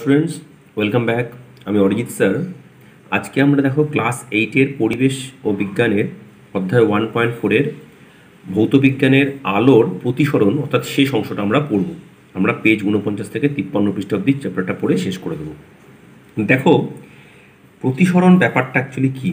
Students, welcome back. আমি Arijit sir. আজকে আমরা দেখো ক্লাস 8-এর পরিবেশ ও বিজ্ঞানের অধ্যায় 1.4-এর ভৌতবিজ্ঞানের আলোর প্রতিসরণ অর্থাৎ শেষ অংশটা আমরা পড়ব। আমরা পেজ 49 থেকে 53 পৃষ্ঠা অবধি চ্যাপ্টারটা পড়ে শেষ করে দেবো। দেখো প্রতিসরণ ব্যাপারটা অ্যাকচুয়ালি কী।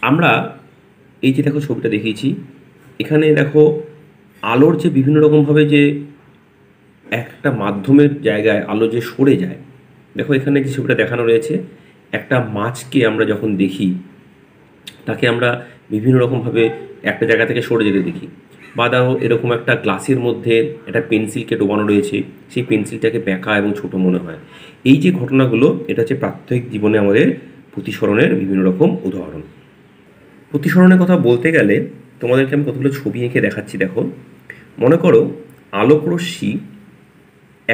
আমরা এই যে দেখো ছবিটা দেখিয়েছি, এখানে দেখো আলোর যে বিভিন্ন রকমভাবে যে একটা মাধ্যমের জায়গায় আলো যে সরে যায়, দেখো এখানে যে ছবিটা দেখানো রয়েছে, একটা মাছকে আমরা যখন দেখি তাকে আমরা বিভিন্ন রকমভাবে একটা জায়গা থেকে সরে যেতে দেখি, বা দেখো এরকম একটা গ্লাসের মধ্যে একটা পেন্সিলকে ডোবানো রয়েছে, সেই পেন্সিলটাকে ব্যাঁকা এবং ছোট মনে হয়। এই যে ঘটনাগুলো, এটা হচ্ছে প্রাত্যহিক জীবনে আমাদের প্রতিসরণের বিভিন্ন রকম উদাহরণ। প্রতিসরণের কথা বলতে গেলে তোমাদেরকে আমি কতগুলো ছবি এঁকে দেখাচ্ছি। দেখো, মনে করো আলোকরশ্মি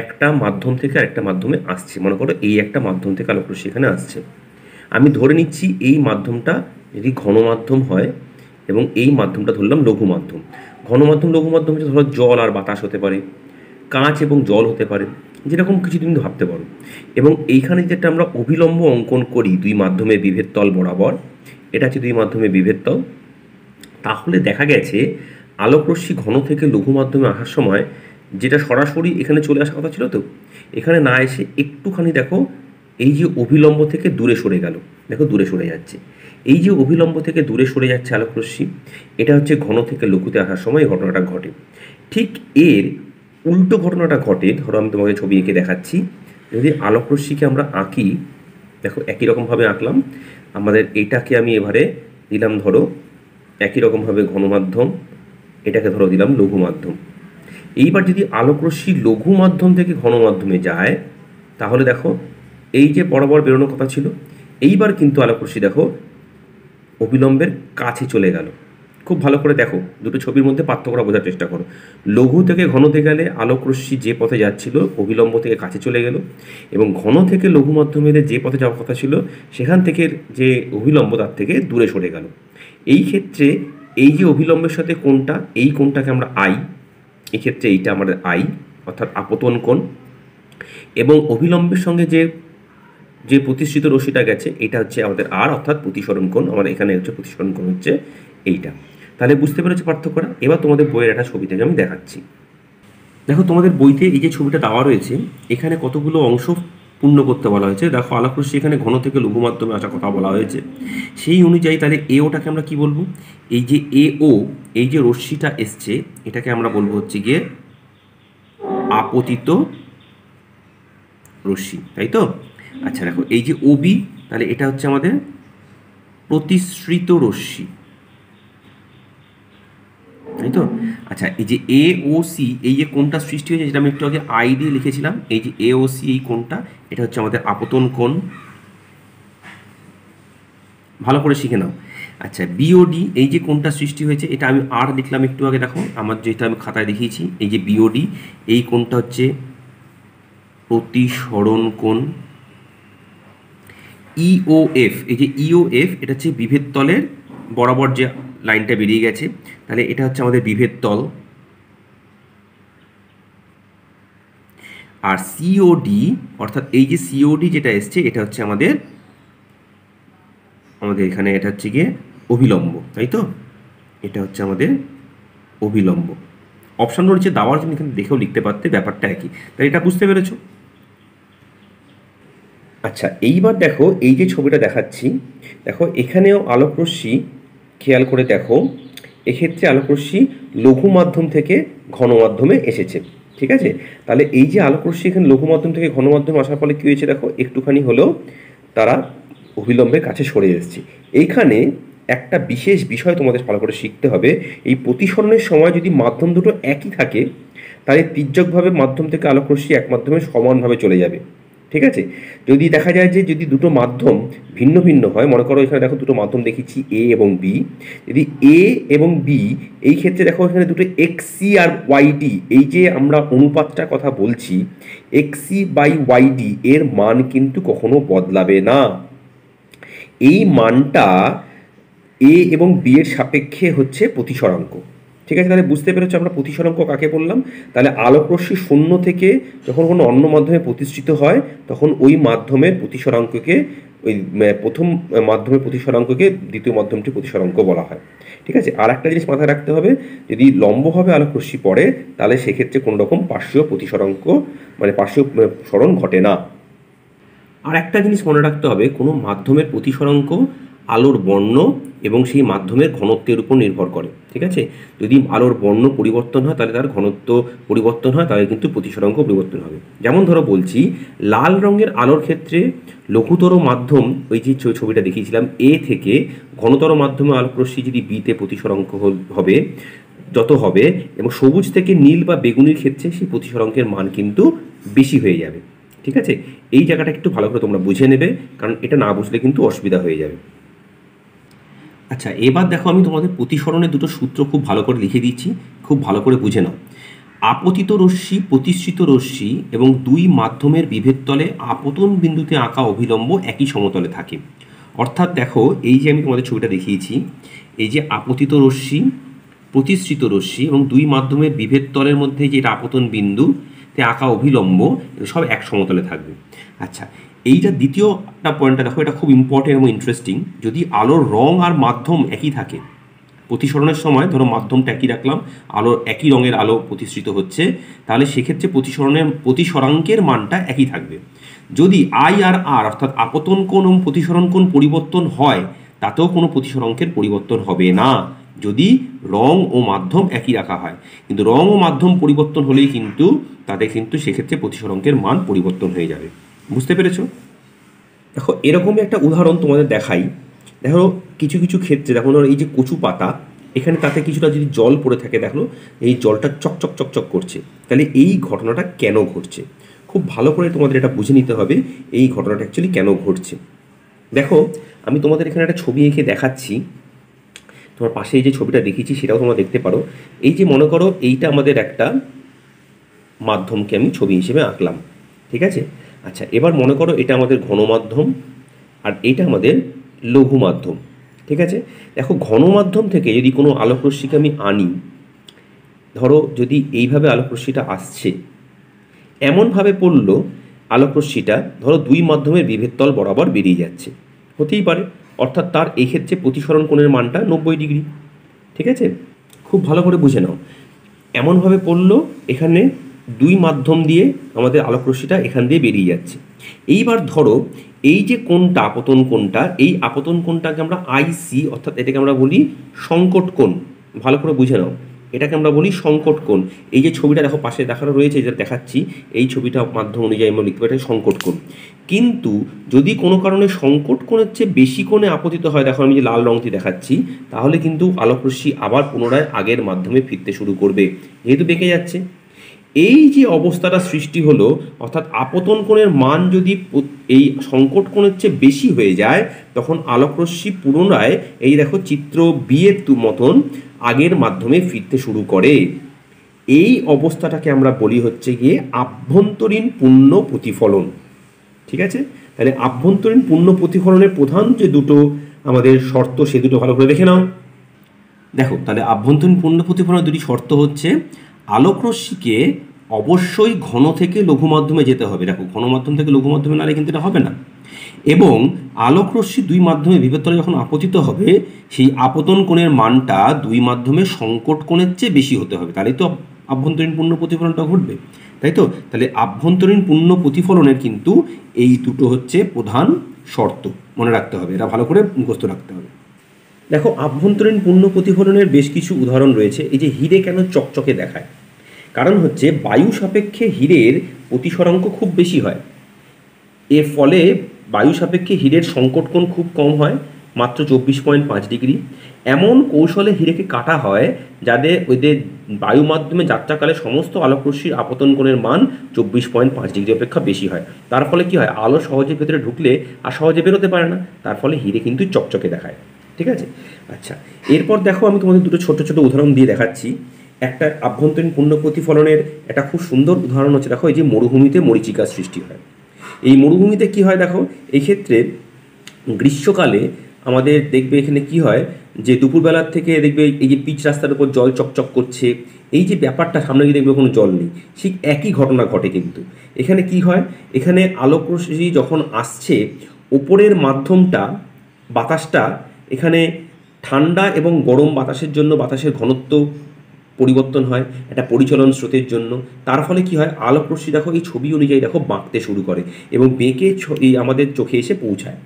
একটা মাধ্যম থেকে আরেকটা মাধ্যমে আসছে। মনে করো এই একটা মাধ্যম থেকে আলোকরশ্মি এখানে আসছে। আমি ধরে নিচ্ছি এই মাধ্যমটা যদি ঘন মাধ্যম হয় এবং এই মাধ্যমটা ধরলাম লঘু মাধ্যম। ঘন মাধ্যম লঘু মাধ্যম হচ্ছে ধরো জল আর বাতাস হতে পারে, কাঁচ এবং জল হতে পারে, যেরকম কিছু তুমি ভাবতে পারো। এবং এইখানে যেটা আমরা অভিলম্ব অঙ্কন করি দুই মাধ্যমের বিভেদ তল বরাবর, এটা হচ্ছে দুই মাধ্যমের বিভেদ তল। তাহলে দেখা গেছে আলোকরশ্মি ঘন থেকে লঘু মাধ্যমে আসার সময় যেটা সরাসরি এখানে চলে আসার কথা ছিল, তো এখানে না এসে একটুখানি দেখো এই যে অভিলম্ব থেকে দূরে সরে গেল, দেখো দূরে সরে যাচ্ছে। এই যে অভিলম্ব থেকে দূরে সরে যাচ্ছে আলোকরশ্মি, এটা হচ্ছে ঘন থেকে লঘুতে আসার সময় এই ঘটনাটা ঘটে। ঠিক এর উল্টো ঘটনাটা ঘটে, ধরো আমি তোমাকে ছবি এঁকে দেখাচ্ছি। যদি আলোকরশ্মিকে আমরা আঁকি, দেখো একই রকমভাবে আঁকলাম। আমাদের এটাকে আমি এবারে দিলাম ধরো একই রকমভাবে ঘন মাধ্যম, এটাকে ধরো দিলাম লঘু মাধ্যম। এইবার যদি আলোকরশ্মি লঘু মাধ্যম থেকে ঘন মাধ্যমে যায়, তাহলে দেখো এই যে বরাবর বেরোনোর কথা ছিল, এইবার কিন্তু আলোকরশ্মি দেখো অবিলম্বের কাছে চলে গেল। খুব ভালো করে দেখো, দুটো ছবির মধ্যে পার্থক্যটা বোঝার চেষ্টা করো। লঘু থেকে ঘনতে গেলে আলোকরশ্মি যে পথে যাচ্ছিল অবিলম্ব থেকে কাছে চলে গেল, এবং ঘন থেকে লঘু মাধ্যমে যে পথে যাওয়ার কথা ছিল সেখান থেকে যে অবিলম্ব তার থেকে দূরে সরে গেল। এই ক্ষেত্রে এই যে অবিলম্বের সাথে কোণটা, এই কোণটাকে আমরা আই, এক্ষেত্রে এইটা আমাদের আই অর্থাৎ আপতন কোণ, এবং অবিলম্বের সঙ্গে যে যে প্রতিষ্ঠিত রশ্মিটা গেছে এটা হচ্ছে আমাদের আর অর্থাৎ প্রতিসরণ কোণ। আমাদের এখানে হচ্ছে প্রতিসরণ কোণ হচ্ছে এইটা। তাহলে বুঝতে পেরেছো পার্থক্যটা? এবার তোমাদের বইয়ের একটা ছবি থেকে আমি দেখাচ্ছি। দেখো তোমাদের বইতে এই যে ছবিটা দেওয়া রয়েছে, এখানে কতগুলো অংশ পূর্ণ করতে বলা হয়েছে। দেখো আলোকরশ্মি এখানে ঘন থেকে লঘু মাধ্যমে আসার কথা বলা হয়েছে। সেই অনুযায়ী তাহলে এওটাকে আমরা কি বলবো? এই যে এও, এই যে রশ্মিটা এসছে, এটাকে আমরা বলবো হচ্ছে গিয়ে আপতিত রশ্মি, তাই তো? আচ্ছা দেখো এই যে ওবি, তাহলে এটা হচ্ছে আমাদের প্রতিসৃত রশ্মি, তাই তো? আচ্ছা এই যে এ ও সি, এই যে কোণটা সৃষ্টি হয়েছে যেটা আমি একটু আগে আই দিয়ে লিখেছিলাম, এই যে এ ও সি এই কোণটা, এটা হচ্ছে আমাদের আপতন কোণ। ভালো করে শিখে নাও। আচ্ছা বিওডি, এই যে কোণটা সৃষ্টি হয়েছে, এটা আমি আর লিখলাম একটু আগে, দেখো আমার যেটা আমি খাতায় দেখিয়েছি, এই যে বিওডি এই কোণটা হচ্ছে প্রতিসরণ কোণ। ইওএফ, এই যে ইওএফ এটা হচ্ছে বিভেদ তলের বরাবর যে লাইনটা বেরিয়ে গেছে, তাহলে এটা হচ্ছে আমাদের বিভেদ তল। আর সিওডি অর্থাৎ এই যে সিওডি যেটা এসছে, এটা হচ্ছে আমাদের এখানে এটা হচ্ছে গিয়ে অভিলম্ব, তাই তো? এটা হচ্ছে আমাদের অভিলম্ব। অপশন রয়েছে দেওয়ার জন্য, এখানে দেখেও লিখতে পারতে, ব্যাপারটা একই। তাই এটা বুঝতে পেরেছো? আচ্ছা এইবার দেখো এই যে ছবিটা দেখাচ্ছি, দেখো এখানেও আলোকরশ্মি, খেয়াল করে দেখো এক্ষেত্রে আলোকরশ্মি লঘু মাধ্যম থেকে ঘন মাধ্যমে এসেছে, ঠিক আছে? তাহলে এই যে আলোকরশ্মি এখানে লঘু মাধ্যম থেকে ঘন মাধ্যমে আসার ফলে কী হয়েছে, দেখো একটুখানি হলেও তারা অবিলম্বের কাছে সরে এসেছে। এইখানে একটা বিশেষ বিষয় তোমাদের ভালো করে শিখতে হবে। এই প্রতিসরণের সময় যদি মাধ্যম দুটো একই থাকে, তাহলে তির্যকভাবে মাধ্যম থেকে আলোকরশ্মি এক মাধ্যমে সমানভাবে চলে যাবে, ঠিক আছে? যদি দেখা যায় যে যদি দুটো মাধ্যম ভিন্ন ভিন্ন হয়, মনে করো এখানে দেখো দুটো মাধ্যম দেখিয়েছি এ এবং বি, যদি এ এবং বি এই ক্ষেত্রে দেখো এখানে দুটো এক্সি আর ওয়াইডি, এই যে আমরা অনুপাতটার কথা বলছি এক্সি বাই ওয়াইডি, এর মান কিন্তু কখনো বদলাবে না। এই মানটা এ এবং বি এর সাপেক্ষে হচ্ছে প্রতিসরাঙ্ক, ঠিক আছে, তাহলে বুঝতে পেরেছো আমরা প্রতিসরাঙ্ক কাকে বললাম। তাহলে আলোক রশ্মি শূন্য থেকে যখন কোনো অন্য মাধ্যমে প্রতিষ্ঠিত হয় তখন ওই মাধ্যমের প্রতিসরাঙ্ককে ওই প্রথম মাধ্যমের প্রতিসরাঙ্ককে দ্বিতীয় মাধ্যমটি প্রতিসরাঙ্ক বলা হয়। ঠিক আছে, আর একটা জিনিস মাথায় রাখতে হবে, যদি লম্বভাবে আলোক রশ্মি পড়ে তাহলে সেক্ষেত্রে কোনো রকম পার্শ্বীয় প্রতিসরাঙ্ক মানে পার্শ্বীয় সরণ ঘটে না। আর একটা জিনিস মনে রাখতে হবে, কোনো মাধ্যমের প্রতিসরাঙ্ক আলোর বর্ণ এবং সেই মাধ্যমের ঘনত্বের উপর নির্ভর করে। ঠিক আছে, যদি আলোর বর্ণ পরিবর্তন হয় তাহলে তার ঘনত্ব পরিবর্তন হয়, তাহলে কিন্তু প্রতিসরাঙ্ক পরিবর্তন হবে। যেমন ধরো বলছি, লাল রঙের আলোর ক্ষেত্রে লঘুতর মাধ্যম, ওই যে ছবিটা দেখিয়েছিলাম এ থেকে ঘনতর মাধ্যমে আলোক রশ্মি যদি বিতে প্রতিসরাঙ্ক হবে যত হবে, এবং সবুজ থেকে নীল বা বেগুনির ক্ষেত্রে সেই প্রতিসরাঙ্কের মান কিন্তু বেশি হয়ে যাবে। ঠিক আছে, এই জায়গাটা একটু ভালো করে তোমরা বুঝে নেবে, কারণ এটা না বুঝলে কিন্তু অসুবিধা হয়ে যাবে। আচ্ছা, এবার দেখো আমি তোমাদের প্রতিসরণের দুটো সূত্র খুব ভালো করে লিখে দিচ্ছি, খুব ভালো করে বুঝে নাও। আপতিত রশ্মি, প্রতিসৃত রশ্মি এবং দুই মাধ্যমের বিভেদতলে আপতন বিন্দুতে আঁকা অভিলম্ব একই সমতলে থাকে। অর্থাৎ দেখো, এই যে আমি তোমাদের ছবিটা দেখিয়েছি, এই যে আপতিত রশ্মি, প্রতিসৃত রশ্মি এবং দুই মাধ্যমের বিভেদতলের মধ্যে যে আপতন বিন্দুতে আঁকা অভিলম্ব সব এক সমতলে থাকবে। আচ্ছা, এইটা দ্বিতীয়টা পয়েন্টটা দেখো, এটা খুব ইম্পর্টেন্ট এবং ইন্টারেস্টিং। যদি আলোর রং আর মাধ্যম একই থাকে, প্রতিসরণের সময় ধরো মাধ্যমটা একই রাখলাম, আলো একই রঙের আলো প্রতিসৃত হচ্ছে, তাহলে সেক্ষেত্রে প্রতিসরাঙ্কের মানটা একই থাকবে। যদি আই আর আর অর্থাৎ আপতন কোণ এবং প্রতিসরণ কোণ পরিবর্তন হয়, তাতেও কোনো প্রতিসরাঙ্কের পরিবর্তন হবে না, যদি রং ও মাধ্যম একই রাখা হয়। কিন্তু রং ও মাধ্যম পরিবর্তন হলেই কিন্তু তাদের কিন্তু সেক্ষেত্রে প্রতিসরাঙ্কের মান পরিবর্তন হয়ে যাবে। বুঝতে পেরেছো? দেখো, এরকমই একটা উদাহরণ তোমাদের দেখাই। দেখো, কিছু কিছু ক্ষেত্রে দেখো, এই যে কচু পাতা, এখানে তাতে কিছুটা যদি জল পড়ে থাকে, দেখো এই জলটা চকচক চকচক করছে, তাহলে এই ঘটনাটা কেন ঘটছে খুব ভালো করে তোমাদের এটা বুঝে নিতে হবে, এই ঘটনাটা অ্যাকচুয়ালি কেন ঘটছে। দেখো, আমি তোমাদের এখানে একটা ছবি এঁকে দেখাচ্ছি, তোমার পাশে এই যে ছবিটা দেখিয়েছি সেটাও তোমরা দেখতে পারো। এই যে মনে করো, এইটা আমাদের একটা মাধ্যমকে আমি ছবি হিসেবে আঁকলাম। ঠিক আছে, আচ্ছা, এবার মনে করো এটা আমাদের ঘন মাধ্যম আর এটা আমাদের লঘু মাধ্যম। ঠিক আছে, দেখো ঘন মাধ্যম থেকে যদি কোনো আলোক রশ্মিকে আমি আনি, ধরো যদি এইভাবে আলোক রশ্মিটা আসছে, এমনভাবে পড়লো আলোক রশ্মিটা ধরো দুই মাধ্যমের বিভেদতল বরাবর বেরিয়ে যাচ্ছে, হতেই পারে, অর্থাৎ তার এই ক্ষেত্রে প্রতিসরণ কোণের মানটা 90 ডিগ্রি। ঠিক আছে, খুব ভালো করে বুঝে নাও, এমনভাবে পড়লো এখানে দুই মাধ্যম দিয়ে আমাদের আলোক রশ্মিটা এখান দিয়ে বেরিয়ে যাচ্ছে। এইবার ধরো এই যে কোণটা, আপতন কোণটা, এই আপতন কোণটাকে আমরা আইসি, অর্থাৎ এটাকে আমরা বলি সংকট কোণ। ভালো করে বুঝে নাও, এটাকে আমরা বলি সংকট কোণ। এই যে ছবিটা দেখো পাশে দেখানো রয়েছে, যেটা দেখাচ্ছি, এই ছবিটা মাধ্যম অনুযায়ী আমরা লিখতে পারি সংকট কোণ। কিন্তু যদি কোনো কারণে সংকট কোণের চেয়ে বেশি কোণে আপতিত হয়, দেখো আমি যে লাল রঙটি দেখাচ্ছি, তাহলে কিন্তু আলোক রশ্মি আবার পুনরায় আগের মাধ্যমে ফিরতে শুরু করবে, যেহেতু বেঁকে যাচ্ছে। এই যে অবস্থাটা সৃষ্টি হলো, অর্থাৎ আপতন কোণের মান যদি এই সংকট কোণের চেয়ে বেশি হয়ে যায়, তখন আলোক রশ্মি পুনরায় এই দেখো চিত্র বিয়ের মতন আগের মাধ্যমে ফিরতে শুরু করে। এই অবস্থাটাকে আমরা বলি হচ্ছে গিয়ে আভ্যন্তরীণ পূর্ণ প্রতিফলন। ঠিক আছে, তাহলে আভ্যন্তরীণ পূর্ণ প্রতিফলনের প্রধান যে দুটো আমাদের শর্ত, সে দুটো ভালো করে দেখে নাও। দেখো, তাহলে আভ্যন্তরীণ পূর্ণ প্রতিফলনের দুটি শর্ত হচ্ছে, আলোক রশ্মিকে অবশ্যই ঘন থেকে লঘু মাধ্যমে যেতে হবে। দেখো, ঘন মাধ্যম থেকে লঘু মাধ্যমে নালে কিন্তু এটা হবে না। এবং আলোক রশ্মি দুই মাধ্যমে বিভেদতলে যখন আপতিত হবে, সেই আপতন কোণের মানটা দুই মাধ্যমের সংকট কোণের চেয়ে বেশি হতে হবে, তাহলেই তো আভ্যন্তরীণ পূর্ণ প্রতিফলনটা ঘটবে, তাই তো? তাহলে আভ্যন্তরীণ পূর্ণ প্রতিফলনের কিন্তু এই দুটো হচ্ছে প্রধান শর্ত, মনে রাখতে হবে, এটা ভালো করে মুখস্থ রাখতে হবে। দেখো, আভ্যন্তরীণ পূর্ণ প্রতিফলনের বেশ কিছু উদাহরণ রয়েছে। এই যে হিরে কেন চকচকে দেখায়, কারণ হচ্ছে বায়ু সাপেক্ষে হীরের প্রতিসরাঙ্ক খুব বেশি হয়, এর ফলে বায়ু সাপেক্ষে হীরের সংকট কোণ খুব কম হয়, মাত্র 24.5 ডিগ্রি। এমন কৌশলে হীরেকে কাটা হয় যাদের ওদের বায়ু মাধ্যমে যাত্রাকালে সমস্ত আলোক রশ্মির আপতন কোণের মান 24.5 ডিগ্রি অপেক্ষা বেশি হয়। তার ফলে কি হয়, আলো সহজে ভেতরে ঢুকলে আর সহজে বেরোতে পারে না, তার ফলে হীরে কিন্তু চকচকে দেখায়। ঠিক আছে, আচ্ছা, এরপর দেখো আমি তোমাদের দুটো ছোট ছোট উদাহরণ দিয়ে দেখাচ্ছি। একটা আভ্যন্তরীণ পূর্ণ প্রতিফলনের একটা খুব সুন্দর উদাহরণ হচ্ছে, দেখো এই যে মরুভূমিতে মরীচিকা সৃষ্টি হয়। এই মরুভূমিতে কি হয়, দেখো এই ক্ষেত্রে গ্রীষ্মকালে আমাদের দেখবে এখানে কি হয় যে দুপুরবেলার থেকে দেখবে এই যে পিচ রাস্তার উপর জল চকচক করছে, এই যে ব্যাপারটা, সামনে গিয়ে দেখবে কোনো জল নেই, ঠিক একই ঘটনা ঘটে। কিন্তু এখানে কি হয়, এখানে আলোক রশ্মি যখন আসছে, ওপরের মাধ্যমটা বাতাসটা এখানে ঠান্ডা এবং গরম বাতাসের জন্য বাতাসের ঘনত্ব পরিবর্তন হয় একটা পরিচলন স্রোতের জন্য। তার ফলে কি হয়, আলোক রশ্মি দেখো এই ছবি অনুযায়ী দেখো বাঁকতে শুরু করে এবং বেঁকে এই আমাদের চোখে এসে পৌঁছায়।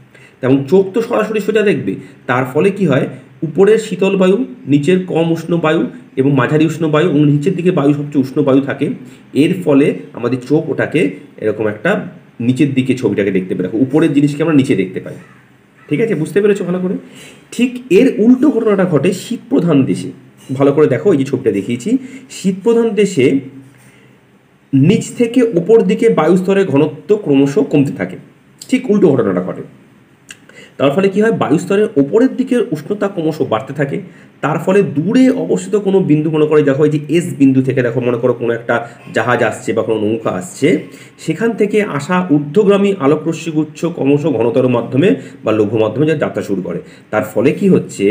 তেমন চোখ তো সরাসরি সোজা দেখবে, তার ফলে কি হয়, উপরের শীতল বায়ু, নিচের কম উষ্ণ বায়ু এবং মাঝারি উষ্ণ বায়ু এবং নিচের দিকে বায়ু সবচেয়ে উষ্ণ বায়ু থাকে। এর ফলে আমাদের চোখ ওটাকে এরকম একটা নিচের দিকে ছবিটাকে দেখতে পাই, দেখো উপরের জিনিসকে আমরা নিচে দেখতে পাই। ঠিক আছে, বুঝতে পেরেছো ভালো করে? ঠিক এর উল্টো ঘটনাটা ঘটে শীতপ্রধান দেশে। ভালো করে দেখো, এই যে ছবিটা দেখিয়েছি, শীতপ্রধান দেশে নিচ থেকে ওপর দিকে বায়ুস্তরের ঘনত্ব ক্রমশ কমতে থাকে, ঠিক উল্টো ঘটনাটা ঘটে। তার ফলে কী হয়, বায়ুস্তরের ওপরের দিকের উষ্ণতা ক্রমশ বাড়তে থাকে। তার ফলে দূরে অবস্থিত কোনো বিন্দু, মনে করে দেখো এই যে এস বিন্দু থেকে দেখো, মনে করো কোনো একটা জাহাজ আসছে বা কোনো নৌকা আসছে, সেখান থেকে আসা ঊর্ধ্বগামী আলোক রশ্মিগুচ্ছ ক্রমশ ঘনতর মাধ্যমে বা লঘু মাধ্যমে যা যাত্রা শুরু করে। তার ফলে কি হচ্ছে,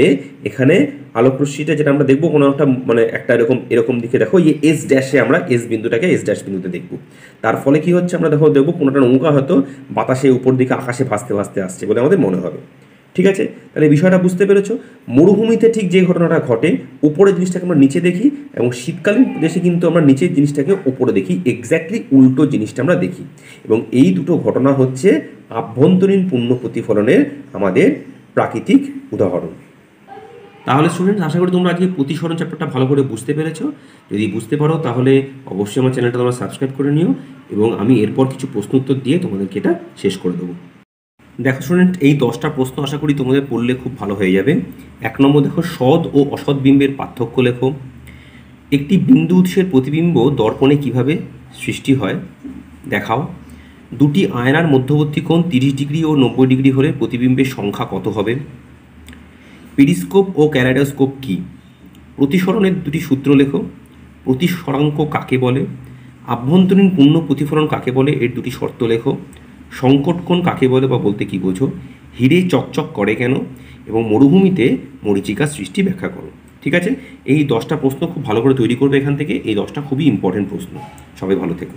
এখানে আলোক রশ্মিটা যেটা আমরা দেখবো কোনো একটা মানে একটা এরকম দিকে দেখো, এই এস ড্যাশে আমরা এস বিন্দুটাকে এস ড্যাশ বিন্দুতে দেখবো। তার ফলে কি হচ্ছে, আমরা দেখবো কোনোটা নৌকা হয়তো বাতাসে উপর দিকে আকাশে ভাসতে ভাসতে আসছে বলে আমাদের মনে হবে। ঠিক আছে, তাহলে বিষয়টা বুঝতে পেরেছো? মরুভূমিতে ঠিক যে ঘটনাটা ঘটে, উপরের জিনিসটাকে আমরা নিচে দেখি, এবং শীতকালীন দেশে কিন্তু আমরা নিচের জিনিসটাকে উপরে দেখি, এক্স্যাক্টলি উল্টো জিনিসটা আমরা দেখি। এবং এই দুটো ঘটনা হচ্ছে আভ্যন্তরীণ পূর্ণ প্রতিফলনের আমাদের প্রাকৃতিক উদাহরণ। তাহলে স্টুডেন্টস, আশা করি তোমরা আজকে প্রতিসরণ চ্যাপ্টারটা ভালো করে বুঝতে পেরেছো। যদি বুঝতে পারো তাহলে অবশ্যই আমার চ্যানেলটা তোমরা সাবস্ক্রাইব করে নিও, এবং আমি এরপর কিছু প্রশ্ন উত্তর দিয়ে তোমাদেরকে এটা শেষ করে দেবো। দেখো স্টুডেন্ট, এই 10টা প্রশ্ন আশা করি তোমাদের পড়লে খুব ভালো হয়ে যাবে। 1 নম্বর দেখো, সৎ ও অসৎ বিম্বের পার্থক্য লেখো। একটি বিন্দু উৎসের প্রতিবিম্ব দর্পণে কিভাবে সৃষ্টি হয় দেখাও। দুটি আয়নার মধ্যবর্তী কোণ 30 ডিগ্রি ও 90 ডিগ্রি হলে প্রতিবিম্বের সংখ্যা কত হবে? পেরিস্কোপ ও ক্যালেডোস্কোপ কি? প্রতিসরণের দুটি সূত্র লেখো। প্রতিসরাঙ্ক কাকে বলে? আভ্যন্তরীণ পূর্ণ প্রতিফলন কাকে বলে, এর দুটি শর্ত লেখো। সংকট কোণ কাকে বলে বা বলতে কি বোঝো? হিরে চকচক করে কেন? এবং মরুভূমিতে মরীচিকা সৃষ্টি ব্যাখ্যা করো। ঠিক আছে, এই 10টা প্রশ্ন খুব ভালো করে তৈরি করবে এখান থেকে। এই 10টা খুবই ইম্পর্টেন্ট প্রশ্ন। সবাই ভালো থেকো।